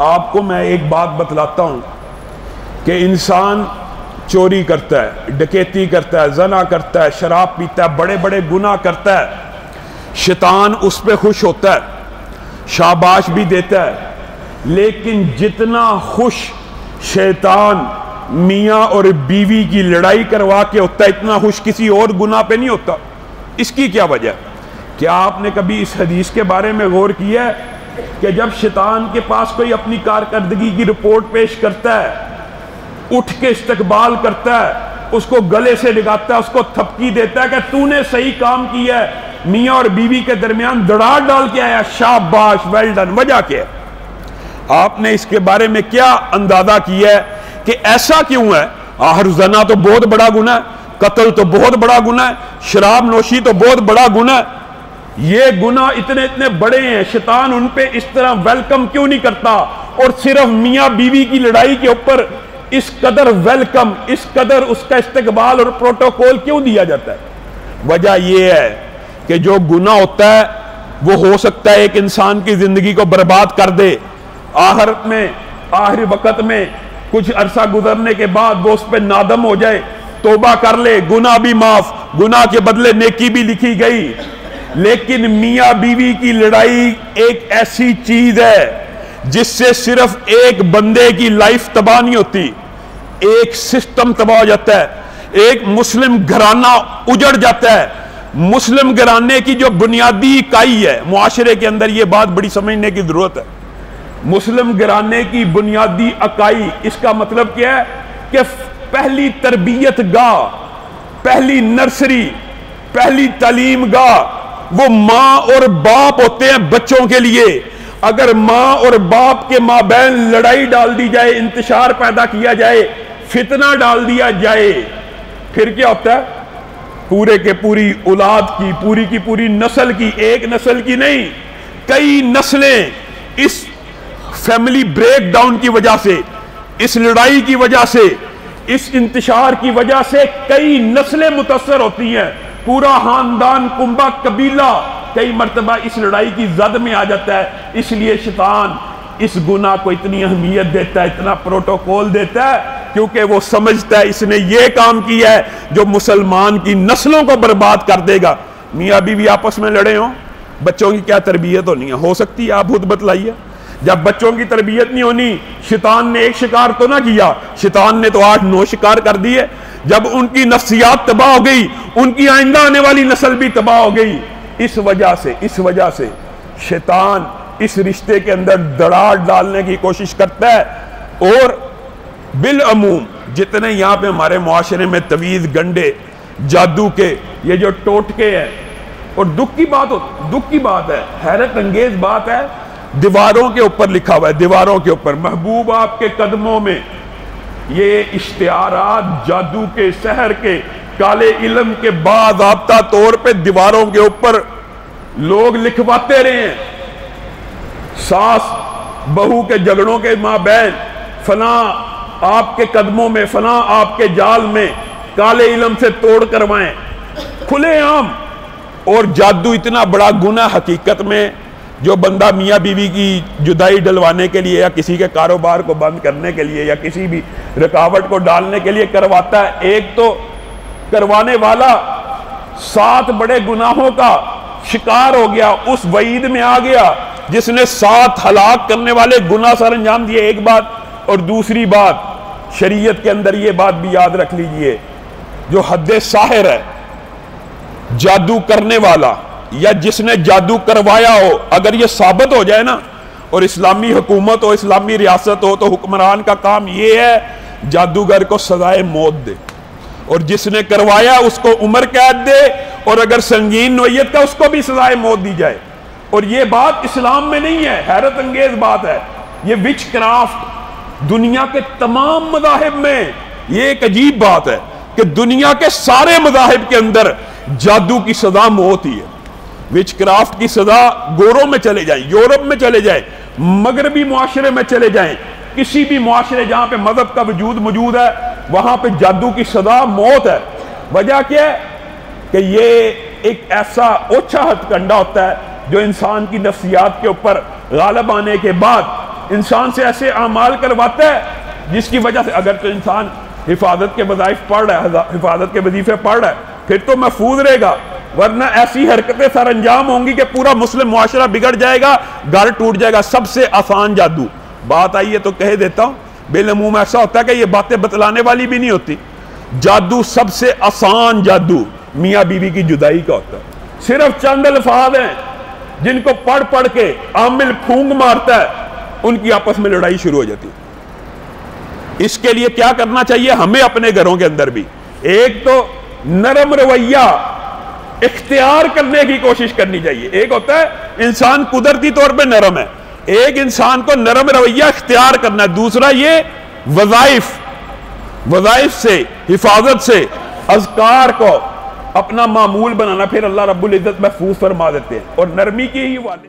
آپ کو میں ایک بات بتلاتا ہوں کہ انسان چوری کرتا ہے، ڈکیتی کرتا ہے، زنا کرتا ہے، شراب پیتا ہے، بڑے بڑے گناہ کرتا ہے، شیطان اس پہ خوش ہوتا ہے، شاباش بھی دیتا ہے، لیکن جتنا خوش شیطان میاں اور بیوی کی لڑائی کروا کے ہوتا ہے اتنا خوش کسی اور گناہ پہ نہیں ہوتا۔ اس کی کیا وجہ؟ کیا آپ نے کبھی اس حدیث کے بارے میں غور کیا ہے کہ جب شیطان کے پاس کوئی اپنی کارکردگی کی رپورٹ پیش کرتا ہے، اٹھ کے استقبال کرتا ہے، اس کو گلے سے لگاتا ہے، اس کو تھپکی دیتا ہے کہ تو نے صحیح کام کیا ہے، میاں اور بیوی کے درمیان دراڑ ڈال کے آیا، شاباش، ویل ڈن۔ وجہ کیا ہے؟ آپ نے اس کے بارے میں کیا اندازہ کیا ہے کہ ایسا کیوں ہے؟ آخر زنا تو بہت بڑا گناہ ہے، قتل تو بہت بڑا گناہ ہے، شراب نوشی تو بہت بڑا گناہ ہے، یہ گناہ اتنے بڑے ہیں، شیطان ان پہ اس طرح ویلکم کیوں نہیں کرتا؟ اور صرف میاں بیوی کی لڑائی کے اوپر اس قدر ویلکم، اس قدر اس کا استقبال اور پروٹوکول کیوں دیا جاتا ہے؟ وجہ یہ ہے کہ جو گناہ ہوتا ہے وہ ہو سکتا ہے ایک انسان کی زندگی کو برباد کر دے، آخرت میں، آخری وقت میں کچھ عرصہ گزرنے کے بعد وہ اس پہ نادم ہو جائے، توبہ کر لے، گناہ بھی معاف، گناہ کے بدلے نیکی بھی لکھی گئی۔ لیکن میاں بیوی کی لڑائی ایک ایسی چیز ہے جس سے صرف ایک بندے کی لائف تباہ نہیں ہوتی، ایک سسٹم تباہ ہو جاتا ہے، ایک مسلم گھرانہ اجڑ جاتا ہے۔ مسلم گھرانے کی جو بنیادی اکائی ہے معاشرے کے اندر، یہ بات بڑی سمجھنے کی ضرورت ہے۔ مسلم گھرانے کی بنیادی اکائی، اس کا مطلب کیا ہے کہ پہلی تربیت گاہ، پہلی نرسری، پہلی تعلیم گاہ وہ ماں اور باپ ہوتے ہیں بچوں کے لیے۔ اگر ماں اور باپ کے مابین لڑائی ڈال دی جائے، انتشار پیدا کیا جائے، فتنہ ڈال دیا جائے، پھر کیا ہوتا ہے؟ پورے کے پوری اولاد کی، پوری کی پوری نسل کی، ایک نسل کی نہیں، کئی نسلیں اس فیملی بریک ڈاؤن کی وجہ سے، اس لڑائی کی وجہ سے، اس انتشار کی وجہ سے کئی نسلیں متاثر ہوتی ہیں، پورا خاندان، کنبہ، قبیلہ کئی مرتبہ اس لڑائی کی زد میں آ جاتا ہے۔ اس لیے شیطان اس گناہ کو اتنی اہمیت دیتا ہے، اتنا پروٹوکول دیتا ہے، کیونکہ وہ سمجھتا ہے اس نے یہ کام کیا ہے جو مسلمان کی نسلوں کو برباد کر دے گا۔ میاں بیوی آپس میں لڑے ہوں، بچوں کی کیا تربیت ہونی ہے؟ ہو سکتی ہے آپ خود بتلائیے۔ جب بچوں کی تربیت نہیں ہونی، شیطان نے ایک شکار تو نہ کیا، شیطان نے تو 8-9 شکار کر دیے۔ جب ان کی نفسیات تباہ ہو گئی، ان کی آئندہ آنے والی نسل بھی تباہ ہو گئی۔ اس وجہ سے شیطان اس رشتے کے اندر دراڑ ڈالنے کی کوشش کرتا ہے۔ اور بالعموم جتنے یہاں پہ ہمارے معاشرے میں تویز گنڈے، جادو کے یہ جو ٹوٹکے ہیں، اور دکھ کی بات ہے، حیرت انگیز بات ہے، دیواروں کے اوپر لکھا ہوا ہے، دیواروں کے اوپر محبوب آپ کے قدموں میں، یہ اشتہارات جادو کے، سحر کے، کالے علم کے باضابطہ طور پہ دیواروں کے اوپر لوگ لکھواتے رہے ہیں۔ ساس بہو کے جھگڑوں کے مابین فلاں آپ کے قدموں میں، فلاں آپ کے جال میں، کالے علم سے توڑ کروائیں، کھلے عام۔ اور جادو اتنا بڑا گناہ حقیقت میں جو بندہ میاں بیوی کی جدائی ڈلوانے کے لیے، یا کسی کے کاروبار کو بند کرنے کے لیے، یا کسی بھی رکاوٹ کو ڈالنے کے لیے کرواتا ہے، ایک تو کروانے والا 7 بڑے گناہوں کا شکار ہو گیا، اس وعید میں آ گیا جس نے 7 ہلاک کرنے والے گناہ سر انجام دیے، ایک بات۔ اور دوسری بات، شریعت کے اندر یہ بات بھی یاد رکھ لیجئے، جو حد ساحر ہے، جادو کرنے والا، یا جس نے جادو کروایا ہو، اگر یہ ثابت ہو جائے نا، اور اسلامی حکومت ہو، اسلامی ریاست ہو، تو حکمران کا کام یہ ہے جادوگر کو سزائے موت دے، اور جس نے کروایا اس کو عمر قید دے، اور اگر سنگین نوعیت کا اس کو بھی سزائے موت دی جائے۔ اور یہ بات اسلام میں نہیں ہے، حیرت انگیز بات ہے، یہ وچ کرافٹ دنیا کے تمام مذاہب میں، یہ ایک عجیب بات ہے کہ دنیا کے سارے مذاہب کے اندر جادو کی سزا موت ہی ہے۔ وچ کرافٹ کی سزا گوروں میں چلے جائیں، یورپ میں چلے جائیں، مغربی معاشرے میں چلے جائیں، کسی بھی معاشرے جہاں پہ مذہب کا وجود موجود ہے، وہاں پہ جادو کی سزا موت ہے۔ وجہ کیا ہے؟ کہ یہ ایک ایسا اوچھا ہتھ کنڈا ہوتا ہے جو انسان کی نفسیات کے اوپر غالب آنے کے بعد انسان سے ایسے اعمال کرواتا ہے جس کی وجہ سے اگر تو انسان حفاظت کے وظائف پڑھ رہا ہے، حفاظت کے وظیفے پڑھ رہا ہے، پھر تو محفوظ رہے گا، ورنہ ایسی حرکتیں سر انجام ہوں گی کہ پورا مسلم معاشرہ بگڑ جائے گا، گھر ٹوٹ جائے گا۔ سب سے آسان جادو، بات آئی ہے تو کہہ دیتا ہوں، بالعموم ایسا ہوتا ہے کہ یہ باتیں بتلانے والی بھی نہیں ہوتی۔ جادو سب سے آسان جادو میاں بیوی کی جدائی کا ہوتا ہے۔ صرف چند الفاظ ہیں جن کو پڑھ پڑھ کے عامل پھونگ مارتا ہے، ان کی آپس میں لڑائی شروع ہو جاتی ہے۔ اس کے لیے کیا کرنا چاہیے ہمیں اپنے گھروں کے اندر بھی؟ ایک تو نرم رویہ اختیار کرنے کی کوشش کرنی چاہیے۔ ایک ہوتا ہے انسان قدرتی طور پہ نرم ہے، ایک انسان کو نرم رویہ اختیار کرنا ہے۔ دوسرا یہ وظائف سے، حفاظت سے، اذکار کو اپنا معمول بنانا، پھر اللہ رب العزت محفوظ فرما دیتے ہیں۔ اور نرمی کی ہی والے